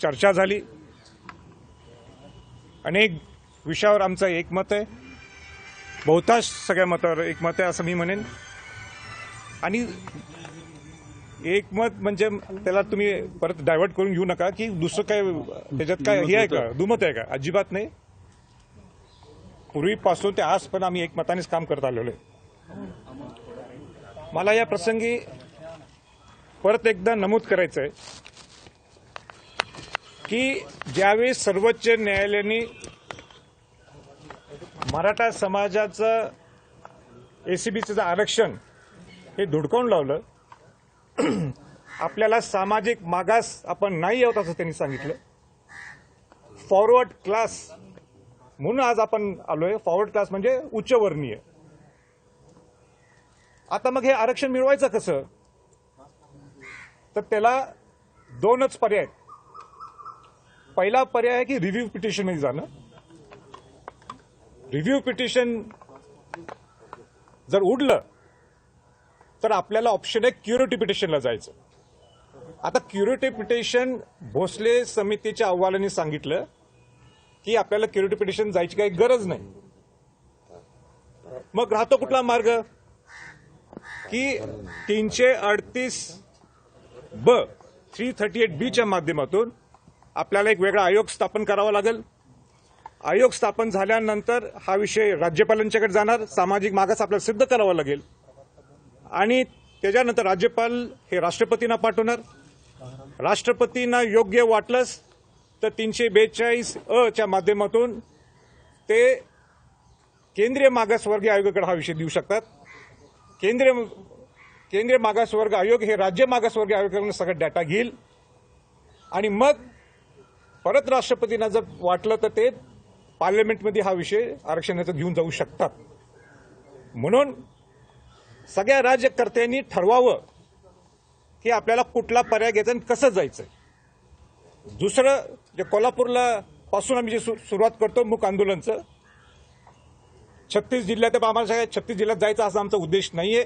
चर्चा झाली, अनेक विषयावर आमचं एकमत आहे, बहुतांश सगळ्या मतावर एकमत आहे असं मी म्हणेन. आणि एकमत म्हणजे त्याला तुम्ही परत डायव्हर्ट करून घेऊ नका की दुसरं काय त्याच्यात काय हे आहे का, दुमत आहे का, अजिबात नाही. पूर्वीपासून ते आज पण आम्ही एकमतानेच काम करत आलेलो आहे. मला या प्रसंगी परत एकदा नमूद करायचं आहे की ज्यावेळेस सर्वोच्च न्यायालयाने मराठा समाजाचं एसीबीसीचं आरक्षण हे धुडकावून लावलं, आपल्याला सामाजिक मागास आपण नाही आहोत असं त्यांनी सांगितलं. फॉरवर्ड क्लास म्हणून आज आपण आलोय. फॉरवर्ड क्लास म्हणजे उच्चवर्णीय. आता मग हे आरक्षण मिळवायचं कसं, तर त्याला दोनच पर्याय आहेत. पहिला पर्याय आहे की रिव्ह्यू पिटिशनमध्ये जाणं. रिव्ह्यू पिटिशन जर उडलं तर आपल्याला ऑप्शन आहे क्युरेटिव्ह पिटिशनला जायचं. आता क्युरेटिव्ह पिटिशन भोसले समितीच्या अहवालाने सांगितलं की आपल्याला क्युरेटिव्ह पिटिशन जायची काही गरज नाही. मग राहतो कुठला मार्ग की 338B च्या माध्यमातून आपल्याला एक वेगळा आयोग स्थापन करावा लागेल. आयोग स्थापन झाल्यानंतर हा विषय राज्यपालांच्याकडे जाणार. सामाजिक मागास आपल्याला सिद्ध करावा लागेल आणि त्याच्यानंतर राज्यपाल हे राष्ट्रपतींना पाठवणार. राष्ट्रपतींना योग्य वाटलंच तर 342A च्या माध्यमातून ते केंद्रीय मागासवर्गीय आयोगाकडे हा विषय देऊ शकतात. केंद्रीय मागासवर्ग आयोग हे राज्य मागासवर्गीय आयोगाकडून सगळा डाटा घेईल आणि मग परत राष्ट्रपतींना जर वाटलं तर ते पार्लमेंटमध्ये हा विषय आरक्षणाचा घेऊन जाऊ शकतात. म्हणून सगळ्या राज्यकर्त्यांनी ठरवावं की आपल्याला कुठला पर्याय घ्यायचा आणि कसं जायचं. दुसरं जे कोल्हापूरला पासून आम्ही जे सुरुवात करतो मूक आंदोलनचं, 36 जिल्ह्यात आम्हाला 36 जिल्ह्यात जायचा असा आमचा उद्देश नाहीये.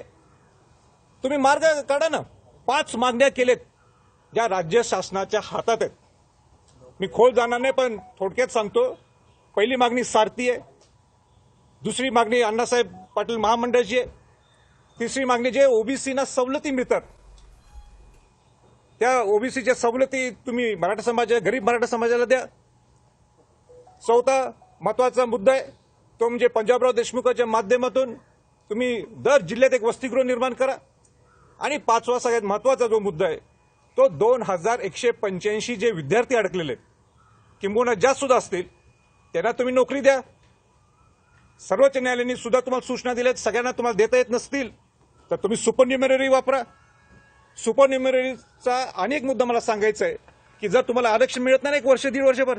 तुम्ही मार्ग काढा ना. 5 मागण्या केलेत ज्या राज्य शासनाच्या हातात आहेत. मी खोल जाणार नाही पण थोडक्यात सांगतो. पहिली मागणी सारथी आहे. दुसरी मागणी अण्णासाहेब पाटील महामंडळाची आहे. तिसरी मागणी जे ओबीसीना सवलती मिळतात त्या ओबीसीच्या सवलती तुम्ही मराठा समाज गरीब मराठा समाजाला द्या. चौथा महत्वाचा मुद्दा आहे तो म्हणजे पंजाबराव देशमुखाच्या माध्यमातून तुम्ही दर जिल्ह्यात एक वसतिगृह निर्माण करा. आणि पाचवा सगळ्यात महत्वाचा जो मुद्दा आहे तो 2185 जे विद्यार्थी अडकलेले आहेत किंबहुना जास्त सुद्धा असतील त्यांना तुम्ही नोकरी द्या. सर्वोच्च न्यायालयाने सुद्धा तुम्हाला सूचना दिल्यात. सगळ्यांना तुम्हाला देता येत नसतील तर तुम्ही सुपरन्युमररी वापरा. सुपरन्युमररीचा अनेक मुद्दा मला सांगायचा आहे की जर तुम्हाला आरक्षण मिळत नाही 1 वर्ष 1.5 वर्षभर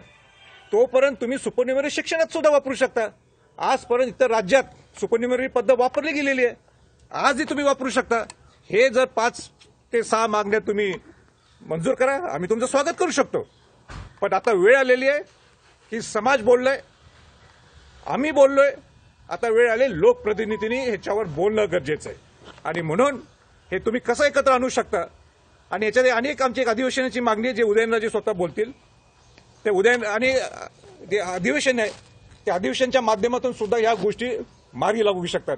तोपर्यंत तुम्ही सुपरन्युमररी शिक्षणात सुद्धा वापरू शकता. आजपर्यंत इतर राज्यात सुपरन्युमररी पद्धत वापरली गेलेली आहे. आजही तुम्ही वापरू शकता. हे जर 5 ते 6 मागण्या तुम्ही मंजूर करा आम्ही तुमचं स्वागत करू शकतो. पण आता वेळ आलेली आहे की समाज बोललाय, आम्ही बोललोय, आता वेळ आली लोकप्रतिनिधींनी ह्याच्यावर बोलणं गरजेचं आहे. आणि म्हणून हे तुम्ही कसं एकत्र आणू शकता. आणि याच्यात अनेक आमची एक अधिवेशनाची मागणी आहे जे उदयनराजे स्वतः बोलतील. ते उदयन आणि जे अधिवेशन आहे त्या अधिवेशनच्या माध्यमातून सुद्धा या गोष्टी मार्गी लागू शकतात.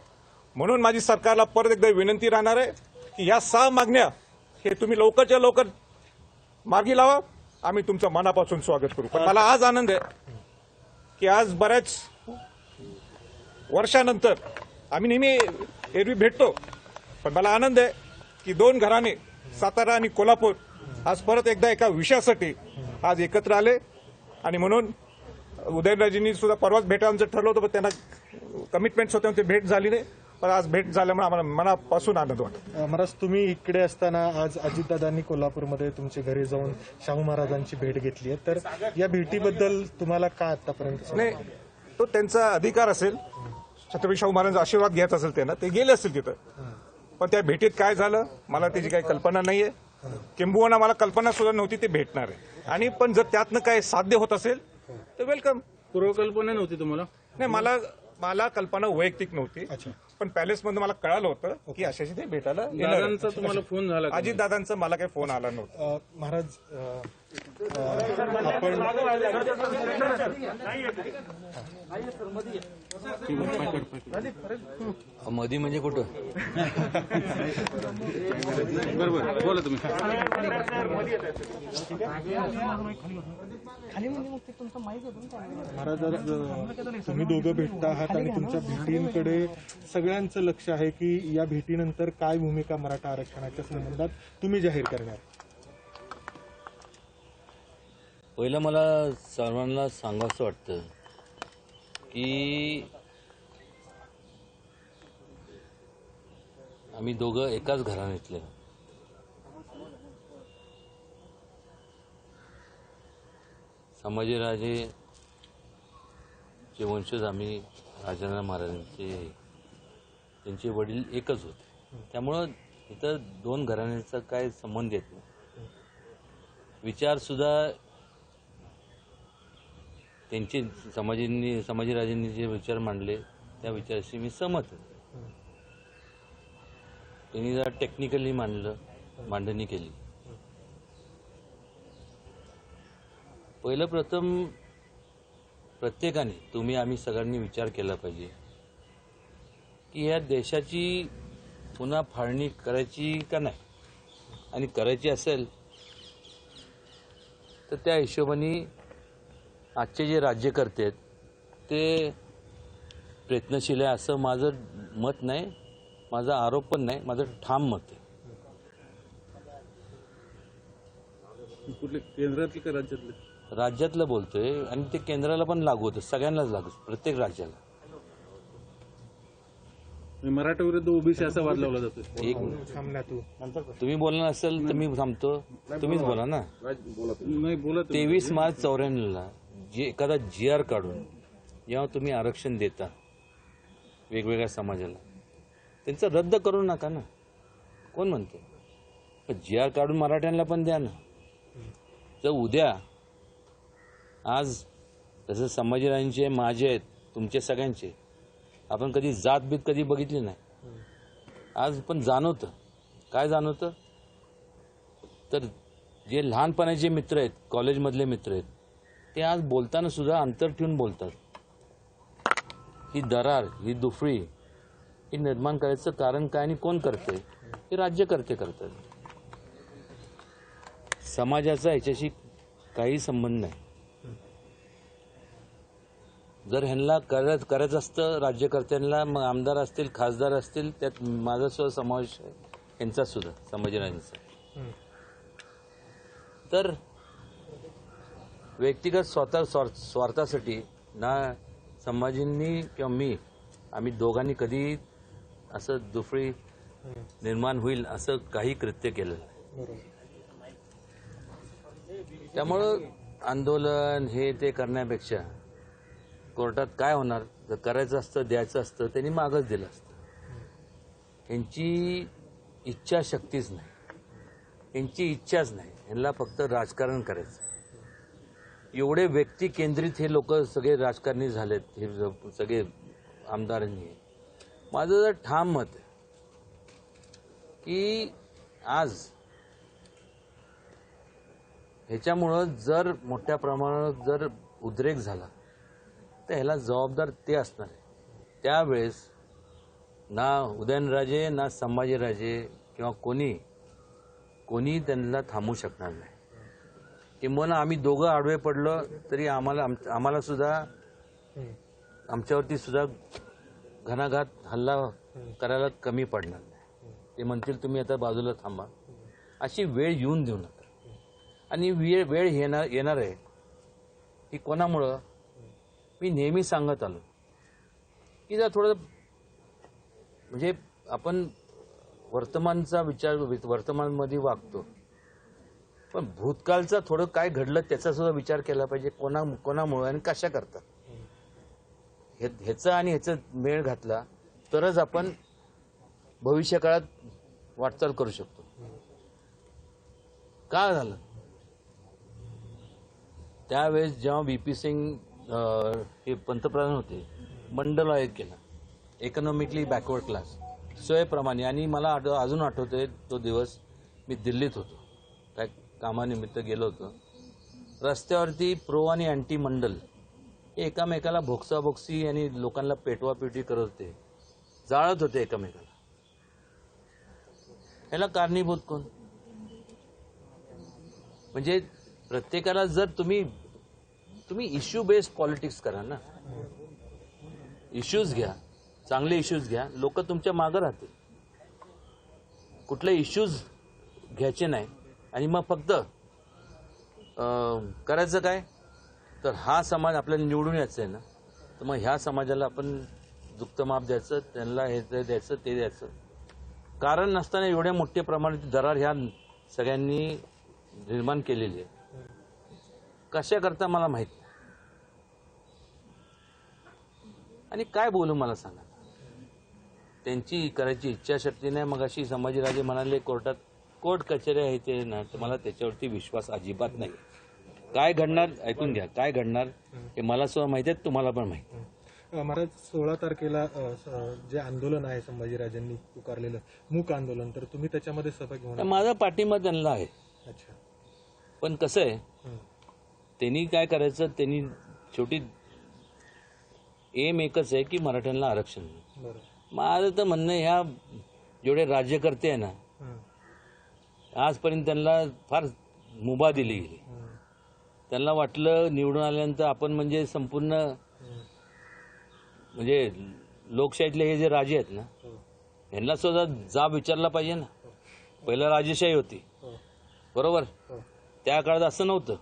म्हणून माझी सरकारला परत एकदा विनंती राहणार आहे की या 6 मागण्या हे तुम्ही लवकरच्या लवकर मार्गी लावा. आम्ही तुमचं मनापासून स्वागत करू. पण मला आज आनंद आहे की आज बऱ्याच वर्षानंतर आम्ही नेहमी एरवी भेटतो पण मला आनंद आहे की 2 घराणे सातारा आणि कोल्हापूर आज परत एकदा एका विषयासाठी आज एकत्र आले. आणि म्हणून उदयनराजेंनी सुद्धा परवाच भेटायचं ठरलं होतं पण त्यांना कमिटमेंट्स होते ते भेट झाली नाही. पण आज भेट झाल्यामुळे आम्हाला मनापासून आनंद वाटतो. महाराज तुम्ही इकडे असताना आज अजितदादांनी कोल्हापूरमध्ये तुमच्या घरी जाऊन शाहू महाराजांची भेट घेतली आहे तर या भेटीबद्दल तुम्हाला काय आतापर्यंत नाही तो त्यांचा अधिकार असेल. छत्रपती शाहू महाराजांचा आशीर्वाद घ्यायचा असेल त्यांना ते गेले असतील तिथं. पण त्या भेटीत काय झालं मला त्याची काही कल्पना नाहीये. किंबहुना मला कल्पना सुद्धा नव्हती ते भेटणार आहे. आणि पण जर त्यातनं काय साध्य होत असेल तर वेलकम. पूर्वकल्पना नव्हती तुम्हाला? नाही मला कल्पना वैयक्तिक नव्हती. पण पॅलेसमधून मला कळालं होतं की अशाशी ते भेटायला येणार आहे. दादांचा तुम्हाला फोन झाला का? अजितदादांचा मला काही फोन आला नव्हता. महाराज आपण मधी म्हणजे कुठं? बरोबर बोला तुम्ही. महाराज आज तुम्ही दोघं भेटता आहात आणि तुमच्या भेटींकडे सगळ्यांचं लक्ष आहे की या भेटीनंतर काय भूमिका मराठा आरक्षणाच्या संबंधात तुम्ही जाहीर करणार. पहिलं मला सर्वांना सांगावंसं वाटतं की आम्ही दोघं एकाच घराण्यातले. संभाजीराजे चे वंशज आम्ही राजाराम महाराजांचे त्यांचे वडील एकच होते. त्यामुळं इथं दोन घराण्यांचा काय संबंध येत नाही. विचारसुद्धा त्यांचे संभाजीराजेंनी जे विचार मांडले त्या विचाराशी मी सहमत आहे. त्यांनी जरा टेक्निकली मांडणी केली. पहिलं प्रथम प्रत्येकाने तुम्ही आम्ही सगळ्यांनी विचार केला पाहिजे की या देशाची पुन्हा फाळणी करायची का नाही, आणि करायची असेल तर त्या हिशोबाने आजचे जे राज्यकर्ते आहेत ते प्रयत्नशील आहे असं माझं मत नाही, माझा आरोप पण नाही, माझं ठाम मत आहे. कुठले, केंद्रातले का राज्यातले? राज्यातलं बोलतोय आणि ते केंद्राला पण लागू होतं, सगळ्यांनाच लागू, प्रत्येक राज्याला. मराठा विरुद्ध ओबीसी असा वाद लावला जातो. एक थांबना तू. तुम्ही बोलणार असेल तर मी थांबतो, तुम्हीच बोला ना. नाही बोला तुम्ही. 23 मार्च 94ला जे एखादा GR काढून जेव्हा तुम्ही आरक्षण देता वेगवेगळ्या समाजाला, त्यांचं रद्द करू नका ना. कोण म्हणते? GR काढून मराठ्यांना पण द्या ना. जर उद्या आज जसं संभाजीराजांचे माझे आहेत, तुमचे सगळ्यांचे, आपण कधी जातबीत कधी बघितली नाही. आज पण जाणवतं. काय जाणवतं? तर जे लहानपणाचे मित्र आहेत, कॉलेजमधले मित्र आहेत, ते आज बोलताना सुद्धा अंतर ठेवून बोलतात. ही दरार, ही दुफळी ही निर्माण करायचं कारण काय आणि कोण करते? हे राज्यकर्ते करतात. समाजाचा याच्याशी काही संबंध नाही. जर ह्यांना करायचं असतं राज्यकर्त्यांना, मग आमदार असतील, खासदार असतील, त्यात माझा सुद्धा समावेश आहे, यांचा सुद्धा, संभाजीराजांचा. तर व्यक्तिगत स्वार्थासाठी ना संभाजींनी किंवा मी, आम्ही दोघांनी कधी असं दुफळी निर्माण होईल असं काही कृत्य केलं नाही. त्यामुळं आंदोलन हे ते करण्यापेक्षा कोर्टात काय होणार? जर करायचं असतं, द्यायचं असतं, त्यांनी मागच दिलं असतं. यांची इच्छाशक्तीच नाही, यांची इच्छाच नाही. यांना फक्त राजकारण करायचं. एवढे व्यक्ती केंद्रित हे लोक सगळे राजकारणी झालेत, हे सगळे आमदारांनी. माझं जर ठाम मत आहे की आज ह्याच्यामुळं जर मोठ्या प्रमाणात जर उद्रेक झाला तर ह्याला जबाबदार ते असणार आहे. त्यावेळेस ना उदयनराजे ना संभाजीराजे किंवा कोणी त्यांना थांबवू शकणार नाही. किंबहुना आम्ही दोघं आडवे पडलो तरी आम्हाला सुद्धा, आमच्यावरती सुद्धा घणाघात हल्ला करायला कमी पडणार नाही. ते म्हणतील तुम्ही आता बाजूला थांबा. अशी वेळ येऊन देऊ नका. आणि वेळ येणार आहे ही कोणामुळं? मी नेहमी सांगत आलो की जर थोडं म्हणजे आपण वर्तमानचा विचार, वर्तमानमध्ये वागतो, पण भूतकाळचा थोडं काय घडलं त्याचा सुद्धा विचार केला पाहिजे. कोणामुळे आणि कशा करतात ह्याचा आणि ह्याचा मेळ घातला तरच आपण भविष्यकाळात वाटचाल करू शकतो. काय झालं त्यावेळेस जेव्हा VP सिंग हे पंतप्रधान होते, मंडल आयोग केला. इकॉनॉमिकली बॅकवर्ड क्लास सोयीप्रमाणे. आणि मला अजून आठवतोय तो दिवस, मी दिल्लीत होतो, काय कामानिमित्त गेलो होतो. रस्त्यावरती प्रो आणि अँटी मंडल हे एकामेकाला भोक्साभोक्सी आणि लोकांना पेटवापेटी करत होते, जाळत होते एकामेकाला. याला कारणीभूत कोण? म्हणजे प्रत्येकाला जर तुम्ही इश्यू बेस्ड पॉलिटिक्स करा ना, इश्यूज घ्या, चांगले इश्यूज घ्या, लोक तुमच्या मागं राहतील. कुठले इश्यूज घ्यायचे नाही आणि मग फक्त करायचं काय, तर हा समाज आपल्याला निवडून यायचा आहे ना, तर मग ह्या समाजाला आपण दुःखमाप द्यायचं, त्यांना हे द्यायचं, ते द्यायचं. कारण नसताना एवढ्या मोठ्या प्रमाणात दरार ह्या सगळ्यांनी निर्माण केलेली आहे. कशा करता मला माहित नाही. आणि काय बोलू मला सांगा. त्यांची करायची इच्छाशक्ती नाही. मग अशी संभाजीराजे म्हणाले कोर्ट कचेऱ्या आहे ते ना, तर मला त्याच्यावरती विश्वास अजिबात नाही. काय घडणार ऐकून घ्या, काय घडणार हे मला सुद्धा माहिती आहे, तुम्हाला पण माहिती आहे. महाराज 16 तारखेला जे आंदोलन आहे संभाजीराजांनी पुकारलेलं मूक आंदोलन, तर तुम्ही त्याच्यामध्ये सहभागी होणार? माझा पाठिंबा त्यांना आहे. अच्छा. पण कसं आहे, त्यांनी काय करायचं, त्यांनी शेवटी एम एकच आहे की मराठ्यांना आरक्षण. बरं. माझं तर म्हणणं ह्या जेवढे राज्यकर्ते आहे ना, आजपर्यंत त्यांना फार मुभा दिली गेली. त्यांना वाटलं निवडून आल्यानंतर आपण म्हणजे संपूर्ण म्हणजे लोकशाहीतले हे जे राजे आहेत ना, यांना सुद्धा जाब विचारला पाहिजे ना. पहिला राजेशाही होती, बरोबर. त्या काळात असं नव्हतं.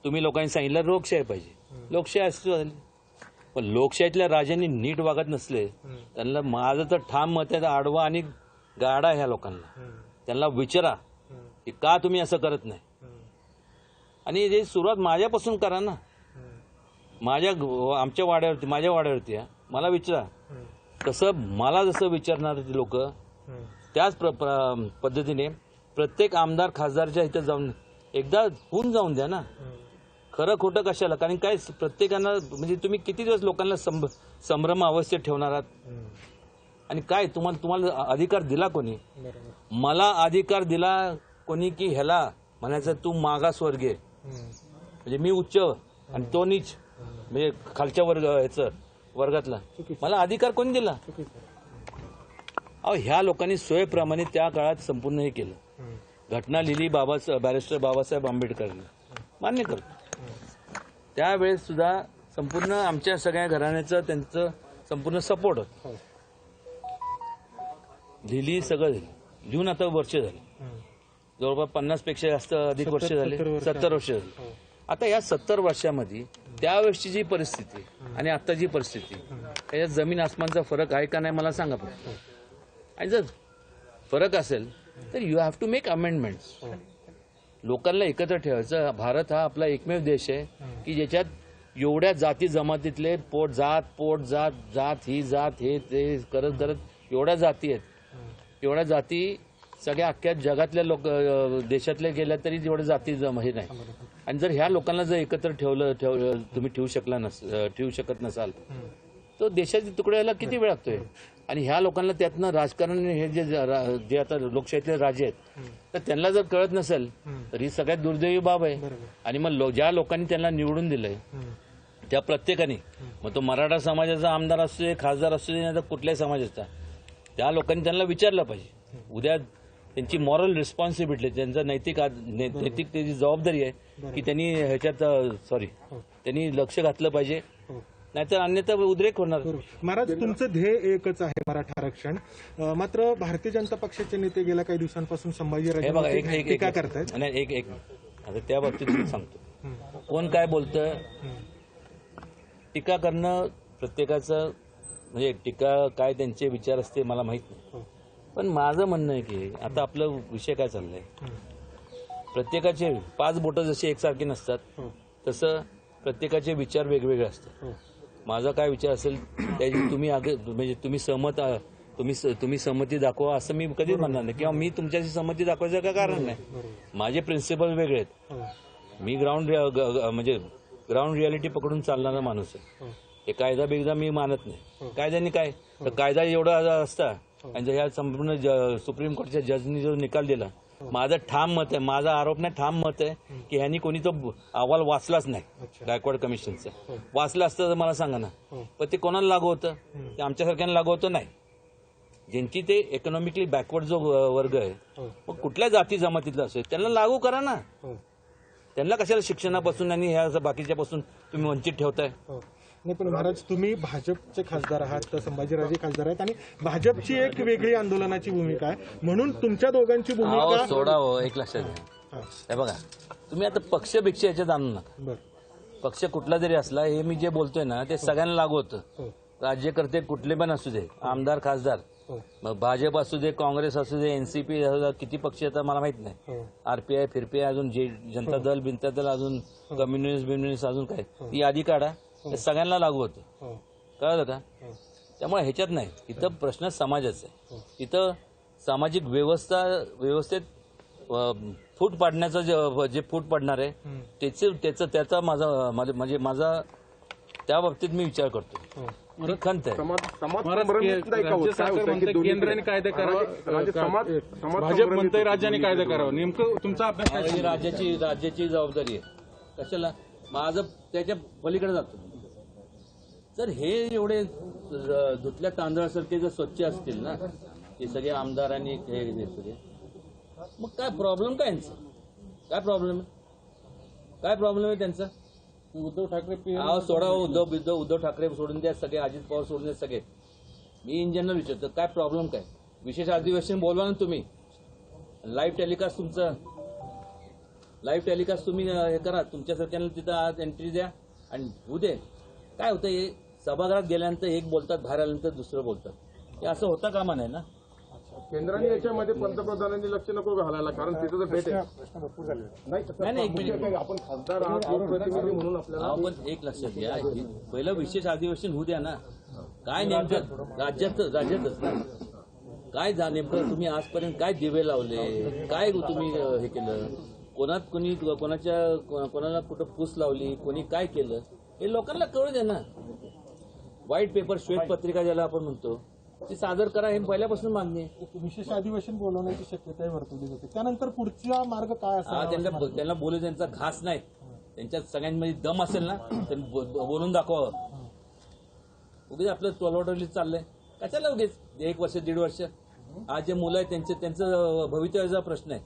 तुम्ही लोकांनी सांगितलं लोकशाही पाहिजे, लोकशाही असं झाली. पण लोकशाहीतल्या राजांनी नीट वागत नसले, त्यांना माझं तर ठाम मत आहे, आडवा आणि गाडा ह्या लोकांना. त्यांना विचारा की का तुम्ही असं करत नाही. आणि जे सुरुवात माझ्यापासून करा ना. आमच्या वाड्यावरती, माझ्या वाड्यावरती मला विचारा. कसं मला जसं विचारणार लोक, त्याच पद्धतीने प्रत्येक आमदार खासदारच्या इथं जाऊन एकदा होऊन जाऊन द्या ना. खरं खोटं कशाला. कारण काय प्रत्येकांना म्हणजे तुम्ही किती दिवस लोकांना संभ्रम अवस्थेत ठेवणार आहात. आणि काय तुम्हाला अधिकार दिला कोणी? मला अधिकार दिला कोणी की ह्याला म्हणायचं तू मागासवर्गीय, म्हणजे मी उच्च आणि तो नीच, म्हणजे खालच्या वर्गातला. मला अधिकार कोणी दिला? अहो ह्या लोकांनी सोयीप्रमाणे त्या काळात संपूर्ण हे केलं. घटना लिहिली बॅरिस्टर बाबासाहेब आंबेडकरांनी, मान्य करतो. त्यावेळेस सुद्धा संपूर्ण आमच्या सगळ्या घराण्याचं त्यांचं संपूर्ण सपोर्ट होतं. लिहिली, सगळं लिहून आता वर्ष झाली, जवळपास 50 पेक्षा जास्त अधिक वर्ष झाले, 70 वर्ष झाली. आता या 70 वर्षामध्ये त्यावेळेसची जी परिस्थिती आणि आत्ताची परिस्थिती, त्याच्यात जमीन आसमानचा फरक आहे का नाही मला सांगा फक्त. आणि जर फरक असेल तर you have to make amendments. लोकांना एकत्र ठेवायचं. भारत हा आपला एकमेव देश आहे की ज्याच्यात एवढ्या जाती जमातीतले पोट जात ही जात हे ते करत एवढ्या जाती आहेत. एवढ्या जाती सगळ्या अख्ख्या जगातल्या देशातल्या गेल्या तरी एवढ्या जाती हे नाही. आणि जर ह्या लोकांना जर एकत्र तुम्ही ठेवू शकत नसाल तर देशाचे तुकडे यायला किती वेळ लागतोय. आणि ह्या लोकांना त्यातनं राजकारण हे जे आता लोकशाहीतले राजे आहेत तर त्यांना जर कळत नसेल तर ही सगळ्यात दुर्दैवी बाब आहे. आणि मग ज्या लोकांनी त्यांना निवडून दिलंय त्या प्रत्येकाने, मग तो मराठा समाजाचा आमदार असू दे, खासदार असू दे, नाही तर कुठल्याही समाजाचा, त्या लोकांनी त्यांना विचारलं पाहिजे. उद्या त्यांची मॉरल रिस्पॉन्सिबिलिटी, त्यांचा नैतिक त्याची जबाबदारी आहे की त्यांनी ह्याच्यात त्यांनी लक्ष घातलं पाहिजे, नाहीतर अन्यथा उद्रेक होणार. महाराज तुमचं ध्येय एकच आहे, मराठा आरक्षण. मात्र भारतीय जनता पक्षाचे नेते गेल्या काही दिवसांपासून संभाजीराजे टीका करतायत. एक आता त्या बाबतीत सांगतो, कोण काय बोलतं. टीका करणं प्रत्येकाचं म्हणजे टीका काय त्यांचे विचार असते मला माहित नाही. पण माझं म्हणणं आहे की आता आपलं विषय काय चाललाय, प्रत्येकाचे 5 बोटं जशी एकसारखी नसतात तसं प्रत्येकाचे विचार वेगवेगळे असतात. माझा काय विचार असेल त्याची तुम्ही सहमत तुम्ही सहमती दाखवा असं मी कधीच म्हणणार नाही, किंवा मी तुमच्याशी सहमती दाखवायचं का कारण नाही. माझे प्रिन्सिपल वेगळे आहेत. मी ग्राउंड रियालिटी पकडून चालणारा माणूस आहे. हे कायदा बिगदा मी मानत नाही. कायद्याने काय तर कायदा एवढा असता आणि ह्या संपूर्ण सुप्रीम कोर्टच्या जजनी जो निकाल दिला, माझं ठाम मत आहे, माझा आरोप नाही ठाम मत आहे की ह्यांनी कोणी तो अहवाल वाचलाच नाही गायकवाड कमिशनचा. वाचलं असतं तर मला सांगा ना, पण ते कोणाला लागू होतं? ते आमच्यासारख्यांना लागू होतं नाही. ज्यांची ते इकॉनॉमिकली बॅकवर्ड जो वर्ग आहे, मग कुठल्या जाती जमातीतला असेल त्यांना लागू करा ना. त्यांना कशाला शिक्षणापासून आणि ह्या बाकीच्यापासून तुम्ही वंचित ठेवताय? नाही, पण महाराज तुम्ही भाजपचे खासदार आहात, तर संभाजीराजे खासदार आहेत आणि भाजपची एक वेगळी आंदोलनाची भूमिका आहे, म्हणून तुमच्या दोघांची भूमिका सोडा हो, एक लक्षात घ्या. हे बघा, तुम्ही आता पक्ष याच्यात आणू नका. बरं. पक्ष कुठला जरी असला, हे मी जे बोलतोय ना ते सगळ्यांना लागू होतं. राज्यकर्ते कुठले पण असू दे, आमदार खासदार, मग भाजप असू दे, काँग्रेस असू दे, एनसीपी, किती पक्ष येतात मला माहित नाही, आरपीआय फिरपीआय, अजून जे जनता दल बिनता दल, अजून कम्युनिस्ट अजून काय, ती यादी काढा. हे सगळ्यांना लागू होतं, कळलं का? त्यामुळे ह्याच्यात नाही, इथं प्रश्न समाजाचा आहे. इथं सामाजिक व्यवस्थेत फूट पाडण्याचं जे फूट पडणार आहे त्याचा माझा त्या बाबतीत मी विचार करतो. खंत आहे. राज्य सरकार म्हणते केंद्राने कायदा करावा, भाजप म्हणते राज्याने कायदा करावा. नेमकं तुमचा अभ्यास काय? ही राज्याची जबाबदारी आहे. कशाला माझं त्याच्या पलीकडे जातो. जर हे एवढे धुतल्या तांदळासारखे जर स्वच्छ असतील ना हे सगळे आमदार आणि हे सगळे, मग काय प्रॉब्लेम काय यांचा? काय प्रॉब्लेम आहे त्यांचा? उद्धव ठाकरे सोडा, उद्धव ठाकरे सोडून द्या, सगळे अजित पवार सोडून द्या, सगळे. मी इन जनरल विचारतो, काय प्रॉब्लेम काय? विशेष अधिवेशन बोलवा ना तुम्ही, लाईव्ह टेलिकास्ट तुम्ही हे करा, तुमच्यासारख्यांना तिथं आज एंट्री द्या आणि होऊ दे. काय होतं, हे सभागृहात गेल्यानंतर एक बोलतात, बाहेर आल्यानंतर दुसरं बोलतात. हे असं होता कामा नाही ना. केंद्राने याच्यामध्ये पंतप्रधानांनी लक्ष नको घालायला, कारण तिथं तर भेट आहे. नाही, एक मिनिट, आपण खासदार आहात, लोकप्रतिनिधी म्हणून आपल्याला पण एक लक्षात घ्या, पहिलं विशेष अधिवेशन होऊ द्या ना. काय नेमकं राज्यातच ना, काय नेमकं तुम्ही आजपर्यंत काय दिवे लावले, काय तुम्ही हे केलं, कोणाला कुठं फूस लावली, कोणी काय केलं, हे लोकांना कळू द्या ना. व्हाईट पेपर, श्वेतपत्रिका ज्याला आपण म्हणतो, ती सादर करा, हे पहिल्यापासून मागणी आहे. विशेष अधिवेशन बोलवण्याची शक्यता वर्तवली जाते. त्यानंतर पुढचा मार्ग काय असेल? त्यांना बोलू, त्यांचा घास नाही, त्यांच्या सगळ्यांमध्ये दम असेल ना तर बोलून दाखवावं. उगीच आपलं टोलवाटोली चाललंय कशाला उगीच 1 वर्ष 1.5 वर्ष. आज जे मुलं आहेत त्यांचं भवितव्याचा प्रश्न आहे,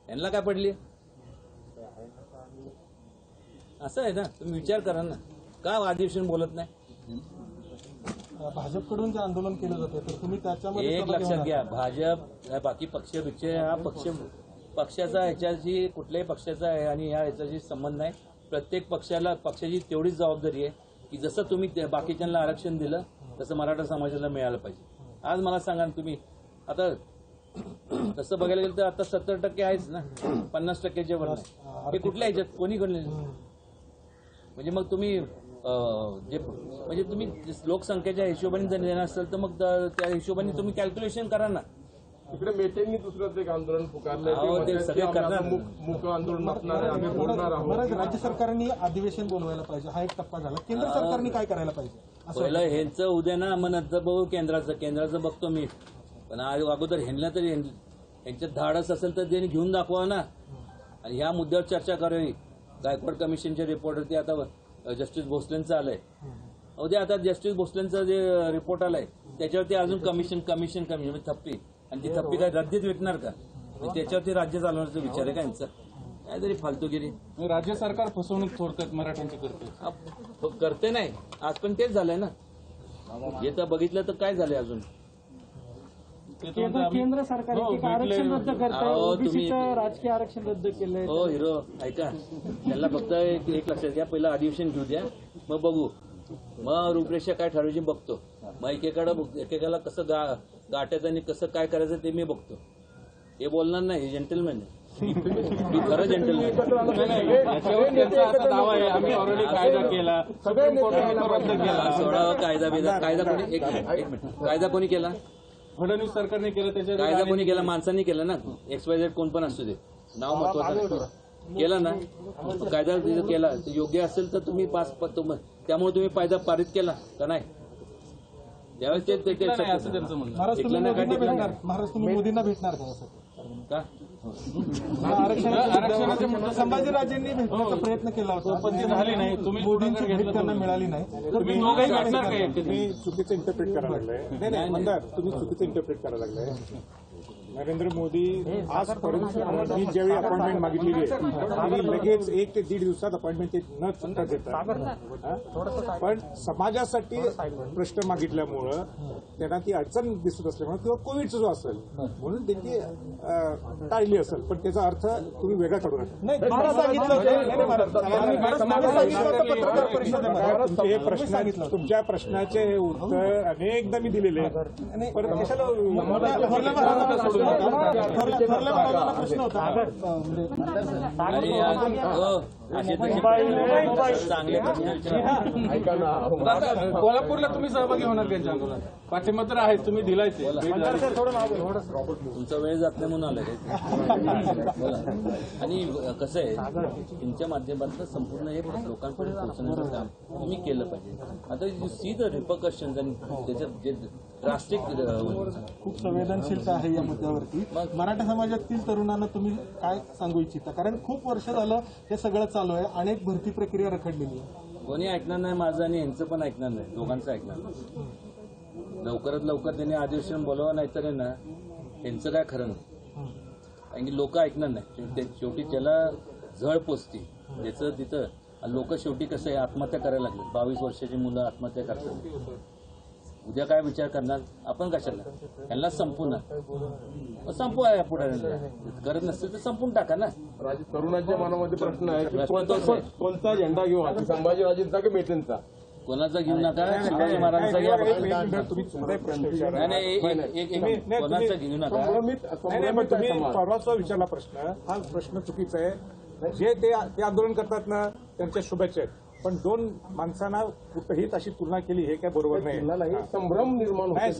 यांना काय पडली? असं आहे ना, तुम्ही विचार करा ना, का अधिवेशन बोलत नाही? भाजपकडून जे आंदोलन केलं जाते तर तुम्ही त्याच्यामध्ये एक लक्षात घ्या, भाजप बाकी पक्ष हा पक्षाचा ह्याच्याशी कुठल्याही पक्षाचा आहे आणि ह्याच्याशी संबंध नाही. प्रत्येक पक्षाची तेवढीच जबाबदारी आहे की जसं तुम्ही बाकीच्यांना आरक्षण दिलं तसं मराठा समाजाला मिळालं पाहिजे. आज मला सांगा ना तुम्ही, आता तसं बघायला गेलं तर आता 70% आहेच ना, 50%च्या वर नाही. हे कुठल्या ह्याच्यात कोणी कडले? म्हणजे मग तुम्ही म्हणजे तुम्ही लोकसंख्येच्या हिशोबाने जर देणार असेल तर मग त्या हिशोबाने तुम्ही कॅल्क्युलेशन करा ना. इकडे मेटेंनी दुसरं एक आंदोलन पुकारलं, ते सगळे करणार. मुक आंदोलन असणार आहे, आम्ही बोलणार आहोत. राज्य सरकारने अधिवेशन बोलवायला पाहिजे, हा एक टप्पा झाला. केंद्र सरकारने काय करायला पाहिजे? पहिलं ह्यांचं उद्या ना, मग नंतर बघू केंद्राचं बघतो मी. पण अगोदर ह्यांना तरी यांच्यात धाडस असेल तर त्यांनी घेऊन दाखवा ना आणि ह्या मुद्द्यावर चर्चा करावी. गायकवाड कमिशनचे रिपोर्ट ते आता जस्टिस भोसलेंचं आलंय, उद्या आता जस्टिस भोसलेंचा जे रिपोर्ट आलाय त्याच्यावरती अजून कमिशन थप्पी, आणि ती थप्पी काय रद्दीत विकणार का? त्याच्यावरती राज्य चालवण्याचा विचार आहे का यांचा? काहीतरी फालतूगिरी. राज्य सरकार फसवणूक थोडक्यात मराठ्यांची करते नाही, आज पण तेच झालंय ना. हे तर बघितलं तर काय झालंय अजून? केंद्र सरकार आरक्षण रद्द करताय, ओबीसीचं राजकीय आरक्षण रद्द केलंय. हो हिरो, ऐका, त्यांना फक्त एक लक्षात घ्या, पहिलं अधिवेशन घेऊ द्या, मग बघू, मग रूपरेषा काय ठरवायची बघतो. मग एकेकाला कसं गाठायचं आणि कसं काय करायचं ते मी बघतो. हे बोलणार नाही, जेंटलमॅन आहे, मी खरं जेंटलमॅन. त्यांचा असा दावा आहे, आम्ही ऑलरेडी कायदा केला, सुप्रीम कोर्टाने रद्द केला. सोडा कायदा कोणी, एक मिनिट, कायदा कोणी केला? फडणवीस सरकारने केलं. त्याच्या कायदा कोणी केला? माणसांनी केला ना. XYZ कोण पण असू दे, नाव महत्वाचं. केला ना, कायदा जर केला तर योग्य असेल तर तुम्ही त्यामुळे तुम्ही कायदा पारित केला का नाही? त्यावेळेस ते असं त्यांचं म्हणणं. महाराज तुम्ही मोदींना भेटणार, महाराज तुम्ही मोदींना भेटणार का असं? का आरक्षणाच्या मुद्द्यावर संभाजीराजेंनी भेटण्याचा प्रयत्न केला होता, पण ती झाली नाही. तुम्ही मोदींची भेट त्यांना मिळाली नाही. तुम्ही दोघंही भेटणार का एकटे? तुम्ही चुकीचं इंटरप्रेट करायला लागलाय. नाही मंदार, तुम्ही चुकीचं इंटरप्रेट करायला लागलाय. नरेंद्र मोदी आजपर्यंत मी ज्यावेळी अपॉइंटमेंट मागितलेली आहे त्यांनी लगेच 1 ते 1.5 दिवसात अपॉइंटमेंट न चुकता देतात. पण समाजासाठी प्रश्न मागितल्यामुळं त्यांना ती अडचण दिसत असल्यामुळे किंवा कोविडचा जो असेल म्हणून त्यांनी टाळली असेल, पण त्याचा अर्थ तुम्ही वेगळा काढू नका. नाही, महाराज सांगितलं होतं. नाही, नाही, महाराज सांगितलं होतं पत्रकार परिषदेमध्ये. तुमचे हे प्रश्न, तुमच्या प्रश्नाचे उत्तर अनेकदा मी दिलेले आहे. परत कशाला थोरल्या महाराजांना प्रश्न होता. आणि असे चांगले ऐका ना, कोल्हापूरला तुम्ही सहभागी होणार त्यांच्या आंदोलनात? पाठिंबा तर आहे, तुम्ही दिलायच आहे. तुमचा वेळ जात नाही म्हणून आलं बोला. आणि कसं आहे, तुमच्या माध्यमातून संपूर्ण हे लोकांपर्यंत पोहोचण्याचं काम तुम्ही केलं पाहिजे. आता यू सी द रिपकशन्स आणि त्याच्यात जे ड्रास्टिक खूप संवेदनशीलता आहे या मुद्द्यावरती. मराठा समाजातील तरुणांना तुम्ही काय सांगू इच्छिता? कारण खूप वर्ष झालं हे सगळं चालू आहे, अनेक भरती प्रक्रिया रखडलेली आहे. कोणी ऐकणार नाही माझं आणि यांचं पण ऐकणार नाही, दोघांचं ऐकणार नाही. लवकरात लवकर त्यांनी अधिवेशन बोलावं, नाही तर ना त्यांचं काय खरं नाही. कारण की लोक ऐकणार नाही. शेवटी ज्याला झळ पोचते त्याचं तिथं लोक शेवटी कसं आहे आत्महत्या करायला लागले. 22 वर्षाची मुलं आत्महत्या करतात. उद्या काय विचार करणार आपण? कशाला त्यांना संपू ना, संपू आहे पुढाऱ्यांना. करत नसतील तर संपून टाका ना. तरुणांच्या मनामध्ये प्रश्न आहे की प्रश्न तोच आहे. कोणता झेंडा घेऊ, संभाजीराजेंचा की मेटेंचा? कोणाचा घेऊ नका, शिवाजी महाराजांचा घ्या. तुम्ही प्रश्न विचारा. नाही नाही, एक कोणाचा घेऊ नका. तुम्ही परवाचा विचारला प्रश्न, हा प्रश्न चुकीचा आहे. जे ते आंदोलन करतात ना त्यांच्या शुभेच्छा आहेत, पण 2 माणसांना कुठेही अशी तुलना केली हे काय बरोबर नाही. संभ्रम निर्माण होतो. नाही,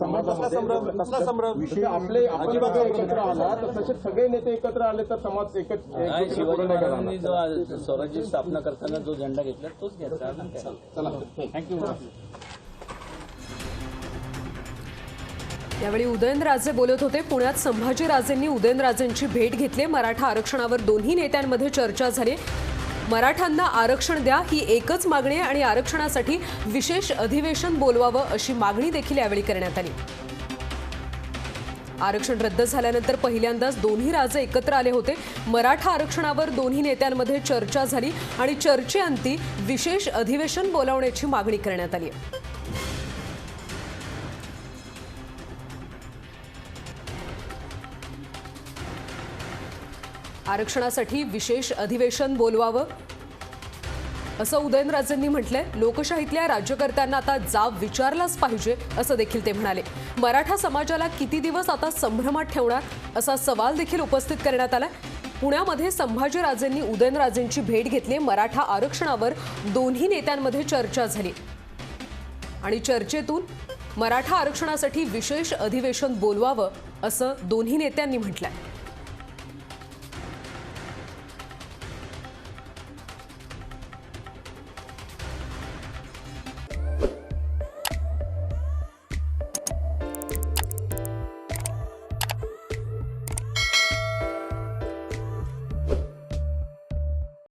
कसला संभ्रम? आपले आपण जर एकत्र आला तर तसे सगळे नेते एकत्र आले तर समाज एकच नाही, शिवाजी महाराजांनी जो स्वराज्याची स्थापना करताना जो झेंडा घेतला तोच घ्यायचा. चला, थँक्यू. यावेळी उदयनराजे बोलत होते. पुण्यात संभाजीराजेंनी उदयनराजेंची भेट घेतली. मराठा आरक्षणावर दोन्ही नेत्यांमध्ये चर्चा झाली. मराठ्यांना आरक्षण द्या ही एकच मागणी आहे आणि आरक्षणासाठी विशेष अधिवेशन बोलवावं अशी मागणी देखील यावेळी करण्यात आली. आरक्षण रद्द झाल्यानंतर पहिल्यांदाच दोन्ही राजे एकत्र आले होते. मराठा आरक्षणावर दोन्ही नेत्यांमध्ये चर्चा झाली आणि चर्चेअंती विशेष अधिवेशन बोलावण्याची मागणी करण्यात आली. आरक्षणासाठी विशेष अधिवेशन बोलवावं असं उदयनराजेंनी म्हटलंय. लोकशाहीतल्या राज्यकर्त्यांना आता जाब विचारलाच पाहिजे असं देखील ते म्हणाले. मराठा समाजाला किती दिवस आता संभ्रमात ठेवणार असा सवाल देखील उपस्थित करण्यात आला. पुण्यामध्ये संभाजीराजेंनी उदयनराजेंची भेट घेतली. मराठा आरक्षणावर दोन्ही नेत्यांमध्ये चर्चा झाली आणि चर्चेतून मराठा आरक्षणासाठी विशेष अधिवेशन बोलवावं असं दोन्ही नेत्यांनी म्हटलंय.